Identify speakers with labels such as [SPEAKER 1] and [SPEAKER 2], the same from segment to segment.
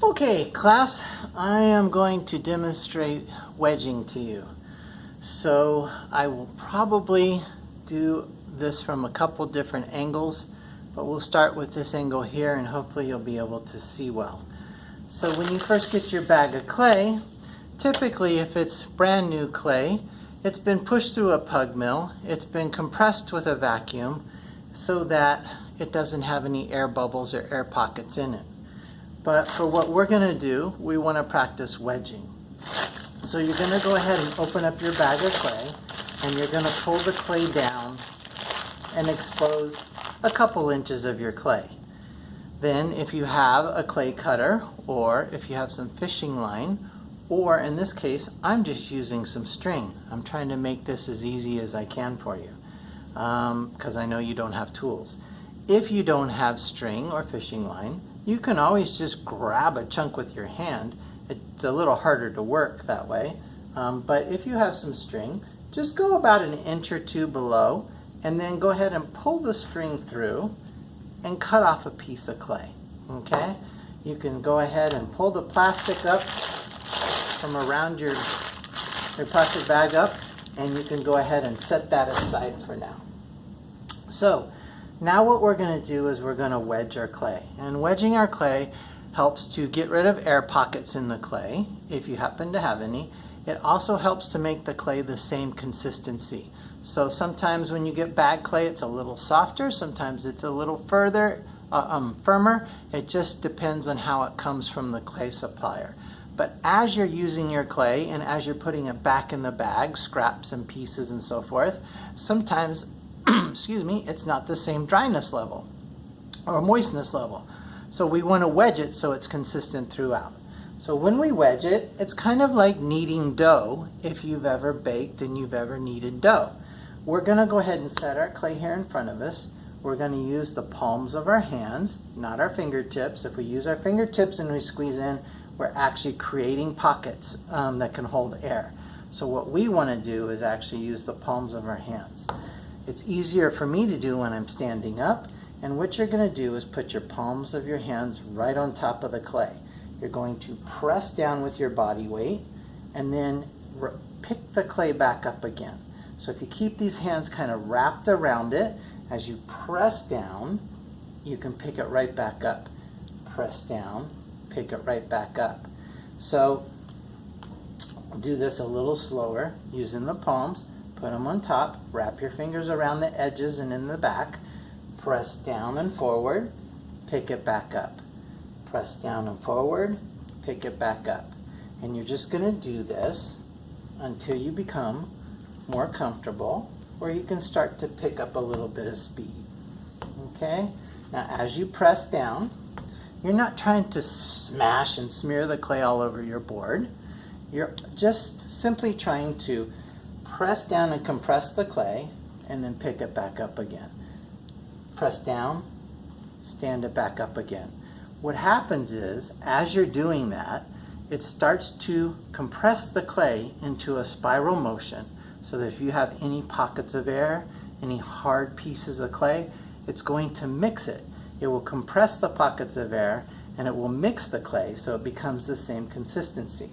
[SPEAKER 1] Okay, class, I am going to demonstrate wedging to you. So I will probably do this from a couple different angles, but we'll start with this angle here and hopefully you'll be able to see well. So when you first get your bag of clay, typically if it's brand new clay, it's been pushed through a pug mill, it's been compressed with a vacuum so that it doesn't have any air bubbles or air pockets in it. But for what we're going to do, we want to practice wedging. So you're going to go ahead and open up your bag of clay, and you're going to pull the clay down and expose a couple inches of your clay. Then if you have a clay cutter, or if you have some fishing line, or in this case, I'm just using some string. I'm trying to make this as easy as I can for you, because I know you don't have tools. If you don't have string or fishing line, you can always just grab a chunk with your hand. It's a little harder to work that way. But if you have some string, just go about an inch or two below and then go ahead and pull the string through and cut off a piece of clay. Okay? You can go ahead and pull the plastic up from around your plastic bag up, and you can go ahead and set that aside for now. So, now what we're going to do is we're going to wedge our clay. And wedging our clay helps to get rid of air pockets in the clay, if you happen to have any. It also helps to make the clay the same consistency. So sometimes when you get bag clay, it's a little softer. Sometimes it's a little firmer. It just depends on how it comes from the clay supplier. But as you're using your clay and as you're putting it back in the bag, scraps and pieces and so forth, sometimes excuse me, it's not the same dryness level or moistness level. So we want to wedge it so it's consistent throughout. So when we wedge it, it's kind of like kneading dough if you've ever baked and you've ever kneaded dough. We're going to go ahead and set our clay here in front of us. We're going to use the palms of our hands, not our fingertips. If we use our fingertips and we squeeze in, we're actually creating pockets that can hold air. So what we want to do is actually use the palms of our hands. It's easier for me to do when I'm standing up, and what you're going to do is put your palms of your hands right on top of the clay. You're going to press down with your body weight and then pick the clay back up again. So if you keep these hands kind of wrapped around it, as you press down, you can pick it right back up. Press down, pick it right back up. So do this a little slower using the palms. Put them on top, wrap your fingers around the edges and in the back, press down and forward, pick it back up. Press down and forward, pick it back up. And you're just going to do this until you become more comfortable, or you can start to pick up a little bit of speed. Okay? Now as you press down, you're not trying to smash and smear the clay all over your board. You're just simply trying to press down and compress the clay and then pick it back up again. Press down, stand it back up again. What happens is, as you're doing that, it starts to compress the clay into a spiral motion so that if you have any pockets of air, any hard pieces of clay, it's going to mix it. It will compress the pockets of air and it will mix the clay so it becomes the same consistency.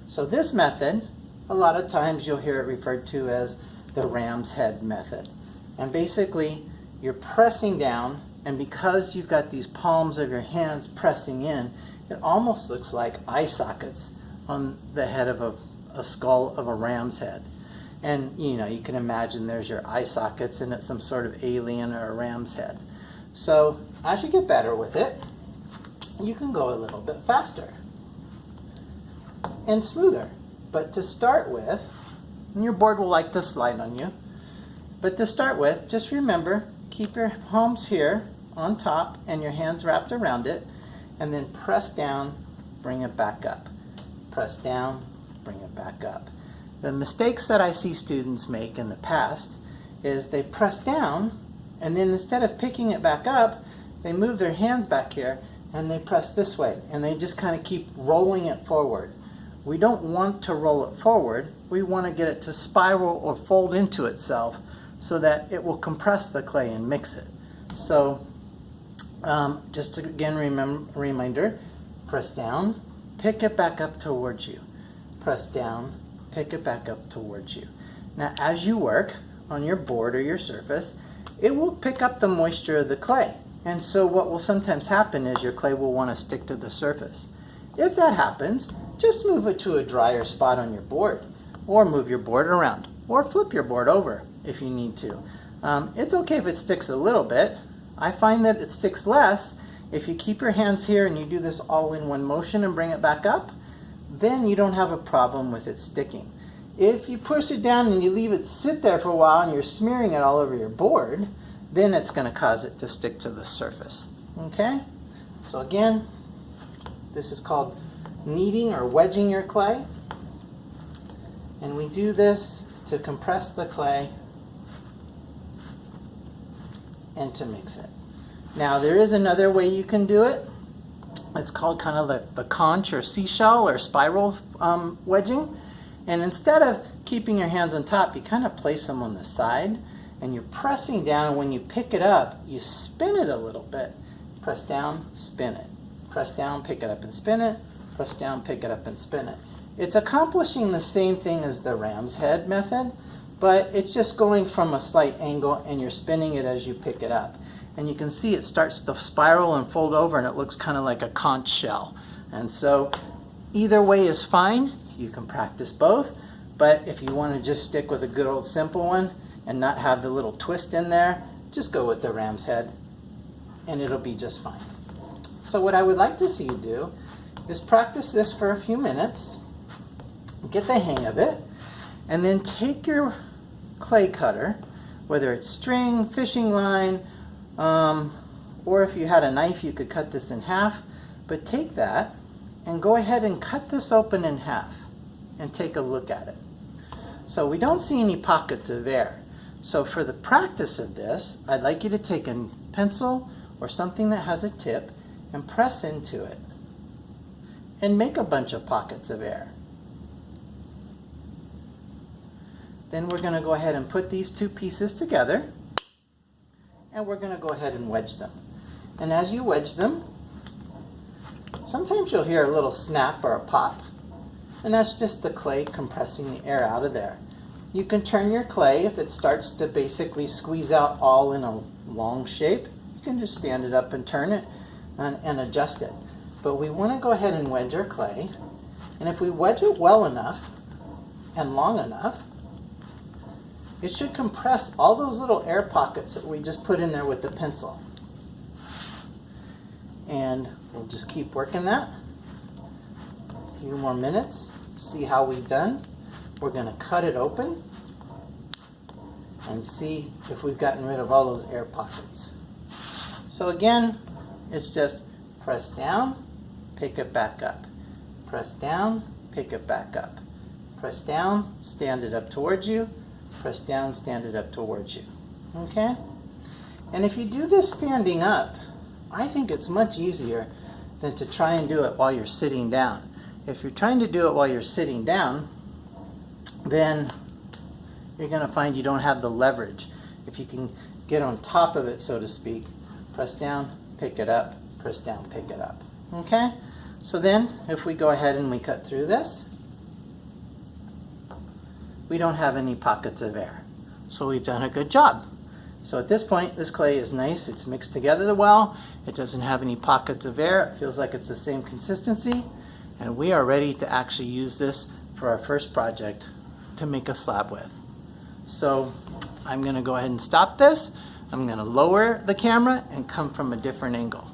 [SPEAKER 1] So this method, a lot of times you'll hear it referred to as the ram's head method. And basically, you're pressing down, and because you've got these palms of your hands pressing in, it almost looks like eye sockets on the head of a skull of a ram's head. And you know, you can imagine there's your eye sockets and it's some sort of alien or a ram's head. So as you get better with it, you can go a little bit faster and smoother. But to start with, and your board will like to slide on you, but to start with, just remember, keep your palms here on top and your hands wrapped around it, and then press down, bring it back up. Press down, bring it back up. The mistakes that I see students make in the past is they press down, and then instead of picking it back up, they move their hands back here, and they press this way, and they just kind of keep rolling it forward. We don't want to roll it forward. We want to get it to spiral or fold into itself so that it will compress the clay and mix it. So just again, reminder, press down, pick it back up towards you. Press down, pick it back up towards you. Now as you work on your board or your surface, it will pick up the moisture of the clay. And so what will sometimes happen is your clay will want to stick to the surface. If that happens, just move it to a drier spot on your board, or move your board around, or flip your board over if you need to. It's okay if it sticks a little bit. I find that it sticks less if you keep your hands here and you do this all in one motion and bring it back up. Then you don't have a problem with it sticking. If you push it down and you leave it sit there for a while and you're smearing it all over your board, then it's going to cause it to stick to the surface. Okay? So again, this is called kneading or wedging your clay. And we do this to compress the clay and to mix it. Now there is another way you can do it. It's called kind of the conch or seashell or spiral wedging. And instead of keeping your hands on top, you kind of place them on the side and you're pressing down, and when you pick it up, you spin it a little bit. Press down, spin it. Press down, pick it up and spin it. Press down, pick it up and spin it. It's accomplishing the same thing as the ram's head method, but it's just going from a slight angle and you're spinning it as you pick it up. And you can see it starts to spiral and fold over and it looks kind of like a conch shell. And so either way is fine. You can practice both, but if you want to just stick with a good old simple one and not have the little twist in there, just go with the ram's head and it'll be just fine. So what I would like to see you do is practice this for a few minutes, get the hang of it, and then take your clay cutter, whether it's string, fishing line, or if you had a knife you could cut this in half, but take that and go ahead and cut this open in half and take a look at it. So we don't see any pockets of air. So for the practice of this, I'd like you to take a pencil or something that has a tip and press into it and make a bunch of pockets of air. Then we're going to go ahead and put these two pieces together and we're going to go ahead and wedge them. And as you wedge them, sometimes you'll hear a little snap or a pop, and that's just the clay compressing the air out of there. You can turn your clay if it starts to basically squeeze out all in a long shape. You can just stand it up and turn it and adjust it. But we want to go ahead and wedge our clay, and if we wedge it well enough and long enough, it should compress all those little air pockets that we just put in there with the pencil. And we'll just keep working that. A few more minutes, see how we've done. We're going to cut it open and see if we've gotten rid of all those air pockets. So again, it's just press down, pick it back up. Press down, pick it back up. Press down, stand it up towards you. Press down, stand it up towards you. Okay? And if you do this standing up, I think it's much easier than to try and do it while you're sitting down. If you're trying to do it while you're sitting down, then you're going to find you don't have the leverage. If you can get on top of it, so to speak, press down, pick it up, press down, pick it up. Okay? So then, if we go ahead and we cut through this, we don't have any pockets of air. So we've done a good job. So at this point, this clay is nice. It's mixed together well. It doesn't have any pockets of air. It feels like it's the same consistency. And we are ready to actually use this for our first project to make a slab with. So I'm going to go ahead and stop this. I'm going to lower the camera and come from a different angle.